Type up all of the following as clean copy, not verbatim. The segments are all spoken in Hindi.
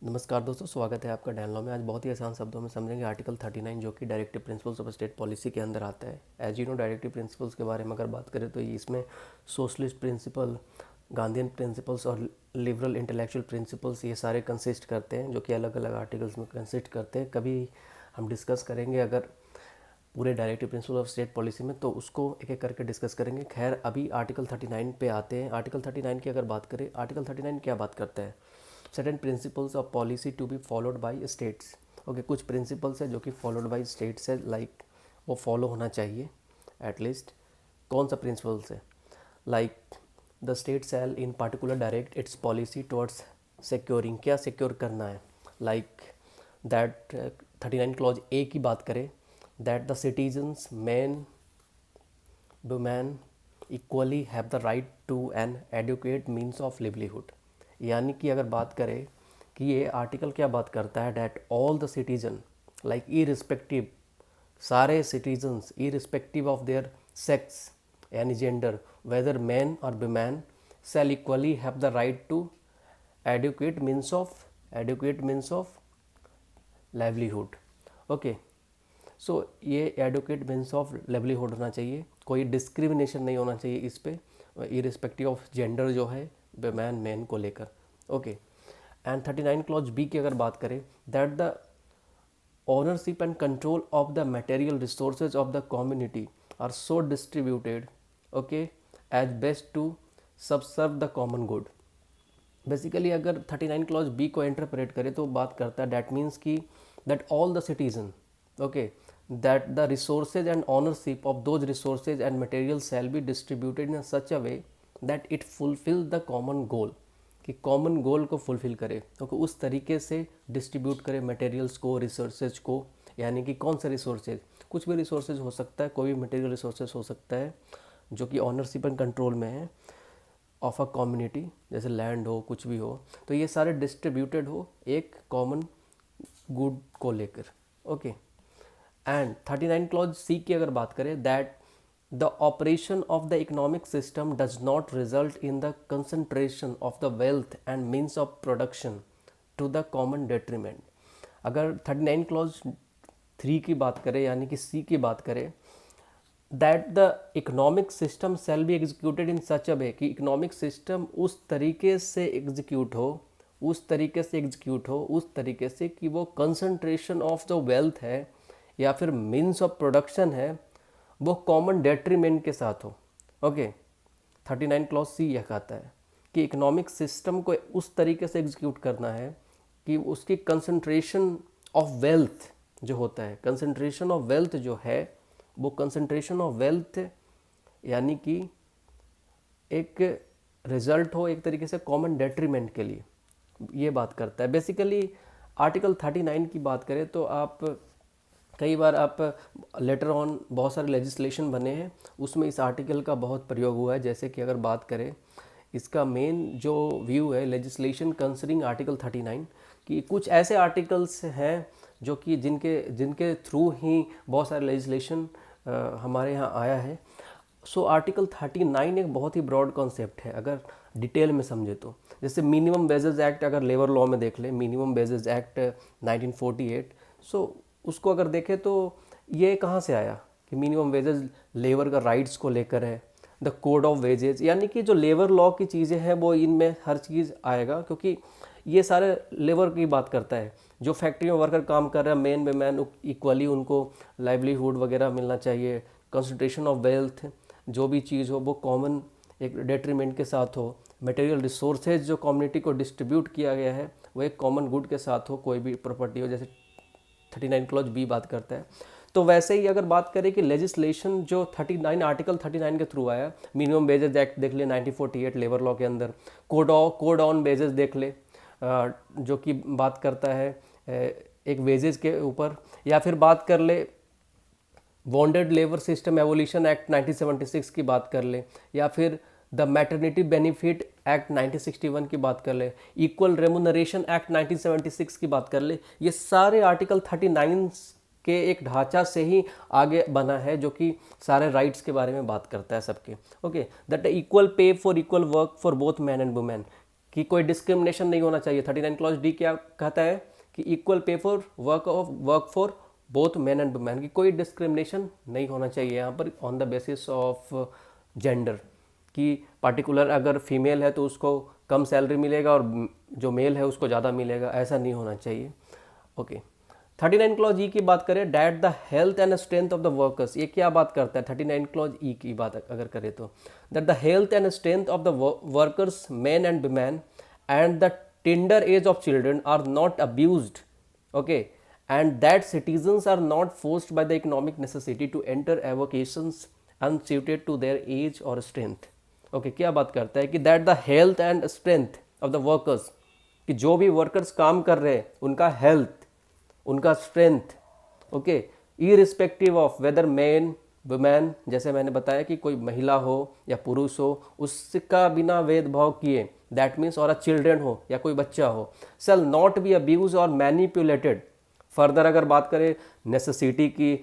नमस्कार दोस्तों, स्वागत है आपका डैनलो में। आज बहुत ही आसान शब्दों में समझेंगे आर्टिकल 39 जो कि directive principles of state policy के अंदर आता है। As you know, directive principles के बारे में अगर बात करें तो इसमें सोशलिस्ट प्रिंसिपल, गांधीयन प्रिंसिपल्स और लिबरल इंटेलेक्चुअल प्रिंसिपल्स ये सारे कंसिस्ट करते हैं, जो कि अलग अलग आर्टिकल्स में कंसिस्ट करते हैं। कभी हम डिस्कस करेंगे अगर पूरे directive principle of state policy में, तो उसको एक एक करके डिस्कस करेंगे। खैर, अभी आर्टिकल 39 पे आते हैं। आर्टिकल 39 की अगर बात करें, आर्टिकल 39 क्या बात करता है? Certain principles of policy to be followed by states. Okay, कुछ प्रिंसिपल्स है जो कि फॉलोड बाय स्टेट्स है, लाइक वो फॉलो होना चाहिए एटलीस्ट। कौन सा प्रिंसिपल्स है? Like the state shall in particular direct its policy towards securing. क्या सिक्योर करना है? लाइक दैट 39 क्लॉज ए की बात करें, that the citizens man women equally have the right to an adequate means of livelihood. यानी कि अगर बात करें कि ये आर्टिकल क्या बात करता है, that all the citizen like irrespective, सारे citizens irrespective of their sex यानी gender, whether man or women, shall equally have the right to adequate means of livelihood. Okay, so ये एडुकेट मीन्स ऑफ लाइवलीहुड होना चाहिए, कोई डिस्क्रिमिनेशन नहीं होना चाहिए इस पे, इरिस्पेक्टिव ऑफ जेंडर जो है मैन मैन को लेकर। ओके, एंड 39 क्लॉज बी की अगर बात करें, that the ownership and control of the material resources of the community are so distributed, okay, as best to subserve the common good. Basically अगर 39 क्लॉज बी को इंटरप्रेट करें तो बात करता है, डैट मीन्स की that all the citizen, okay, that the resources and ownership of those resources and materials shall be distributed in such a way that it fulfill the common goal, कि कॉमन गोल को फुलफिल करे, तो उस तरीके से डिस्ट्रीब्यूट करे मटेरियल्स को, रिसोर्सेज को। यानी कि कौन से रिसोर्सेज? कुछ भी रिसोर्सेज हो सकता है, कोई भी मटेरियल रिसोर्सेज हो सकता है जो कि ऑनरशिप एंड कंट्रोल में है ऑफ अ कम्युनिटी, जैसे लैंड हो, कुछ भी हो, तो ये सारे डिस्ट्रीब्यूटेड हो एक कॉमन गुड को लेकर। ओके, एंड 39 क्लॉज सी की अगर बात करें, that the operation of the economic system does not result in the concentration of the wealth and means of production to the common detriment. अगर 39 क्लॉज 3 की बात करें यानी कि सी की बात करें, that the economic system shall be executed in such a way, कि इकोनॉमिक सिस्टम उस तरीके से एग्जीक्यूट हो, उस तरीके से कि वो कंसंट्रेशन ऑफ जो वेल्थ है या फिर मीन्स ऑफ प्रोडक्शन है वो कॉमन डेट्रीमेंट के साथ हो। ओके, 39 क्लॉज सी यह कहता है कि इकोनॉमिक सिस्टम को उस तरीके से एग्जीक्यूट करना है कि उसकी कंसंट्रेशन ऑफ वेल्थ जो होता है, कंसंट्रेशन ऑफ वेल्थ जो है, वो कंसंट्रेशन ऑफ वेल्थ यानी कि एक रिजल्ट हो एक तरीके से कॉमन डेट्रीमेंट के लिए, ये बात करता है। बेसिकली आर्टिकल 39 की बात करें तो आप कई बार आप लेटर ऑन बहुत सारे लेजिस्लेशन बने हैं, उसमें इस आर्टिकल का बहुत प्रयोग हुआ है। जैसे कि अगर बात करें, इसका मेन जो व्यू है लेजिस्लेशन कंसर्निंग आर्टिकल 39, कि कुछ ऐसे आर्टिकल्स हैं जो कि जिनके थ्रू ही बहुत सारे लेजिस्लेशन हमारे यहाँ आया है। सो आर्टिकल 39 एक बहुत ही ब्रॉड कॉन्सेप्ट है अगर डिटेल में समझे तो। जैसे मिनिमम वेजेस एक्ट अगर लेबर लॉ में देख ले, मिनिमम वेजेस एक्ट 1948, सो उसको अगर देखें तो ये कहाँ से आया कि मिनिमम वेजेस लेबर का राइट्स को लेकर है। द कोड ऑफ वेजेस, यानी कि जो लेबर लॉ की चीज़ें हैं वो इनमें हर चीज़ आएगा, क्योंकि ये सारे लेबर की बात करता है। जो फैक्ट्री में वर्कर काम कर रहा है, मेन वुमेन इक्वली उनको लाइवलीहुड वगैरह मिलना चाहिए, कंसंट्रेशन ऑफ वेल्थ जो भी चीज़ हो वो कॉमन एक डेट्रीमेंट के साथ हो, मटेरियल रिसोर्सेज जो कम्युनिटी को डिस्ट्रीब्यूट किया गया है वो एक कॉमन गुड के साथ हो, कोई भी प्रॉपर्टी हो, जैसे 39 क्लॉज बी बात करता है। तो वैसे ही अगर बात करें कि लेजिस्लेशन जो 39 आर्टिकल 39 के थ्रू आया, मिनिमम वेजेस एक्ट देख ले 1948 लेबर लॉ के अंदर, कोड ऑन वेजेस देख ले जो कि बात करता है एक वेजेस के ऊपर, या फिर बात कर ले bonded labour system evolution act 1976 की बात कर ले, या फिर द मैटरनिटी बेनिफिट एक्ट 1961 की बात कर ले, इक्वल रेमुनरेशन एक्ट 1976 की बात कर ले। ये सारे आर्टिकल 39 के एक ढांचा से ही आगे बना है जो कि सारे राइट्स के बारे में बात करता है सबके। Okay, that equal pay for equal work for both man and women, कि कोई डिस्क्रिमिनेशन नहीं होना चाहिए। 39 क्लॉज डी क्या कहता है कि equal pay for work for both man and women, की कोई डिस्क्रिमिनेशन नहीं होना चाहिए यहाँ पर on the basis of gender, कि पार्टिकुलर अगर फीमेल है तो उसको कम सैलरी मिलेगा और जो मेल है उसको ज़्यादा मिलेगा, ऐसा नहीं होना चाहिए। ओके 39 क्लॉज ई की बात करें, that the health and strength of the workers, ये क्या बात करता है 39 क्लॉज ई की बात अगर करें तो, that the health and strength of the workers man and women and the tender age of children are not abused, okay, and that citizens are not forced by the economic necessity to enter avocations unsuited to their age or strength। Okay क्या बात करता है कि that the health and strength of the workers, कि जो भी वर्कर्स काम कर रहे हैं उनका हेल्थ, उनका strength, okay, irrespective of whether man women, जैसे मैंने बताया कि कोई महिला हो या पुरुष हो, उसका बिना भेदभाव किए, दैट मीन्स और चिल्ड्रन हो या कोई बच्चा हो, shall not be abused or manipulated। Further अगर बात करें नेसेसिटी की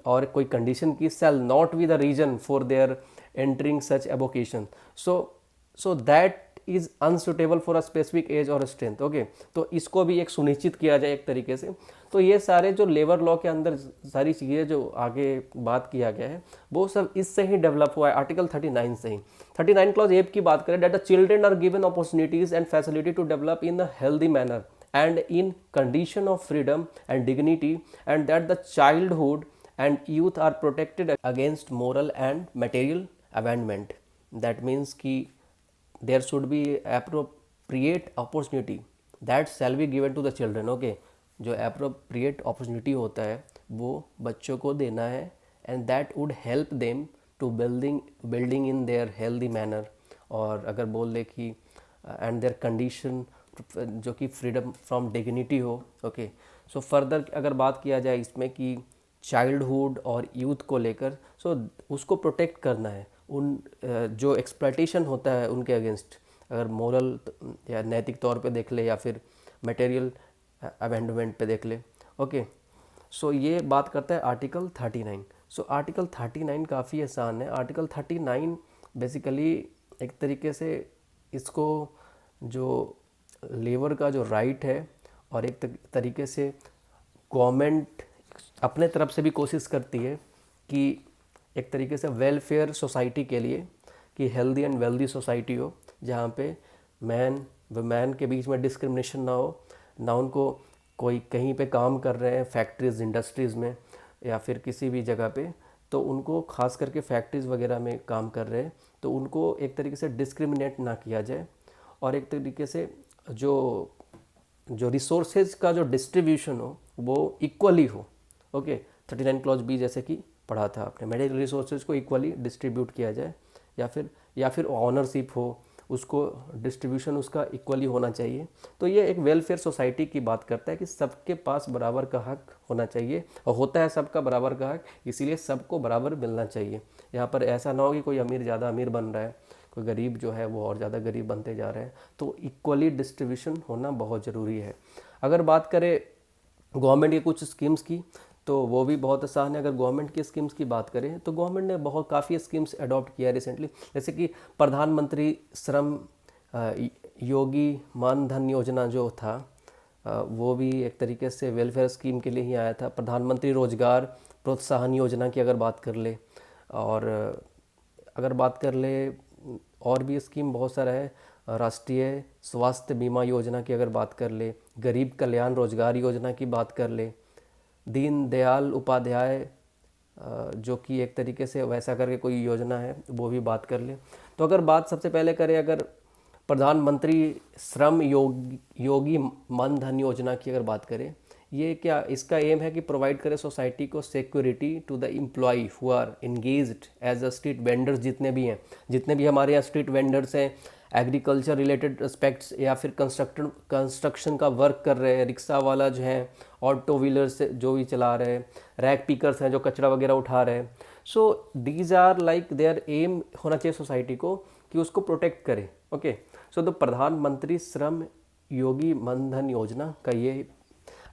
और कोई कंडीशन की, shall not be the reason for their entering such avocation, so that is unsuitable for a specific age और स्ट्रेंथ। ओके तो इसको भी एक सुनिश्चित किया जाए एक तरीके से। तो ये सारे जो लेबर लॉ के अंदर सारी चीज़ें जो आगे बात किया गया है वो सब इससे ही डेवलप हुआ है, आर्टिकल 39 से ही। 39 क्लॉज ए की बात करें, that the children are given opportunities and facility to develop in a healthy manner and in condition of freedom and dignity, and that the childhood and youth are protected against moral and material abandonment। that means कि there should be appropriate opportunity that shall be given to the children। okay जो appropriate opportunity होता है वो बच्चों को देना है, and that would help them to building in their healthy manner। और अगर बोल दे कि and their condition जो कि फ्रीडम फ्रॉम डिग्निटी हो। ओके सो फर्दर अगर बात किया जाए इसमें कि चाइल्डहुड और यूथ को लेकर, सो उसको प्रोटेक्ट करना है उन जो एक्सप्लॉयटेशन होता है उनके अगेंस्ट, अगर मोरल या नैतिक तौर पे देख ले या फिर मटेरियल अबेंडमेंट पे देख ले। ओके सो ये बात करता है आर्टिकल 39। सो आर्टिकल 39 काफ़ी आसान है। आर्टिकल 39 बेसिकली एक तरीके से इसको जो लेबर का जो राइट है और एक तरीके से गवर्नमेंट अपने तरफ से भी कोशिश करती है कि एक तरीके से वेलफेयर सोसाइटी के लिए कि हेल्दी एंड वेल्दी सोसाइटी हो, जहाँ पे मैन वुमेन के बीच में डिस्क्रिमिनेशन ना हो, ना उनको कोई कहीं पे काम कर रहे हैं फैक्ट्रीज इंडस्ट्रीज़ में या फिर किसी भी जगह पे, तो उनको खास करके फैक्ट्रीज़ वगैरह में काम कर रहे हैं तो उनको एक तरीके से डिस्क्रिमिनेट ना किया जाए, और एक तरीके से जो रिसोर्सेज का जो डिस्ट्रीब्यूशन हो वो इक्वली हो। ओके 39 क्लॉज बी जैसे कि पढ़ा था आपने, मेडिकल रिसोर्सेज को इक्वली डिस्ट्रीब्यूट किया जाए या फिर ऑनरशिप हो, उसको डिस्ट्रीब्यूशन उसका इक्वली होना चाहिए। तो ये एक वेलफेयर सोसाइटी की बात करता है कि सबके पास बराबर का हक होना चाहिए, और होता है सबका बराबर का हक, इसीलिए सबको बराबर मिलना चाहिए। यहाँ पर ऐसा ना हो कि कोई अमीर ज़्यादा अमीर बन रहा है, कोई गरीब जो है वो और ज़्यादा गरीब बनते जा रहे हैं। तो इक्वली डिस्ट्रीब्यूशन होना बहुत ज़रूरी है। अगर बात करें गवर्नमेंट की कुछ स्कीम्स की तो वो भी बहुत आसान है। अगर गवर्नमेंट की स्कीम्स की बात करें तो गवर्नमेंट ने काफ़ी स्कीम्स अडॉप्ट किया है रिसेंटली, जैसे कि प्रधानमंत्री श्रम योगी मान धन योजना जो था वो भी एक तरीके से वेलफेयर स्कीम के लिए ही आया था। प्रधानमंत्री रोजगार प्रोत्साहन योजना की अगर बात कर ले, और अगर बात कर ले और भी स्कीम बहुत सारा है, राष्ट्रीय स्वास्थ्य बीमा योजना की अगर बात कर ले, गरीब कल्याण रोजगार योजना की बात कर ले, दीन दयाल उपाध्याय जो कि एक तरीके से वैसा करके कोई योजना है वो भी बात कर ले। तो अगर बात सबसे पहले करें अगर प्रधानमंत्री श्रम योगी मान धन योजना की अगर बात करें, ये क्या इसका एम है कि प्रोवाइड करे सोसाइटी को security to the employ who are engaged as a street vendors, जितने भी हमारे यहाँ स्ट्रीट वेंडर्स हैं, एग्रीकल्चर रिलेटेड एस्पेक्ट्स या फिर कंस्ट्रक्शन का वर्क कर रहे हैं, रिक्शा वाला जो है, ऑटो व्हीलर्स जो भी चला रहे हैं, रैक पिकर्स हैं जो कचरा वगैरह उठा रहे हैं। So these are like their aim होना चाहिए सोसाइटी को कि उसको प्रोटेक्ट करे। ओके सो द प्रधानमंत्री श्रम योगी मान धन योजना का ये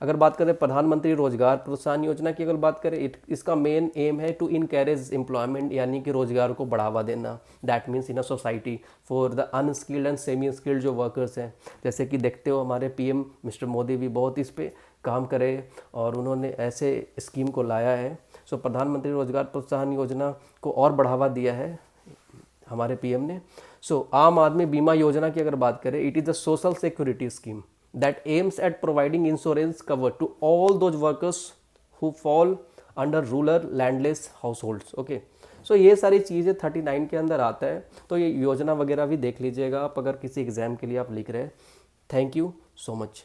अगर बात करें प्रधानमंत्री रोजगार प्रोत्साहन योजना की, अगर बात करें इसका मेन एम है टू इनकरेज एम्प्लॉयमेंट, यानी कि रोजगार को बढ़ावा देना। That means in a society for the unskilled and semi skilled जो वर्कर्स हैं। जैसे कि देखते हो हमारे पीएम मिस्टर मोदी भी बहुत इस पे काम करे और उन्होंने ऐसे स्कीम को लाया है। सो प्रधानमंत्री रोजगार प्रोत्साहन योजना को और बढ़ावा दिया है हमारे पीएम ने। सो आम आदमी बीमा योजना की अगर बात करें, it is a social security scheme that aims at providing insurance cover to all those workers who fall under rural landless households। Okay, so ये सारी चीज़ें 39 के अंदर आता है, तो ये योजना वगैरह भी देख लीजिएगा आप अगर किसी एग्ज़ाम के लिए आप लिख रहे हैं। Thank you so much.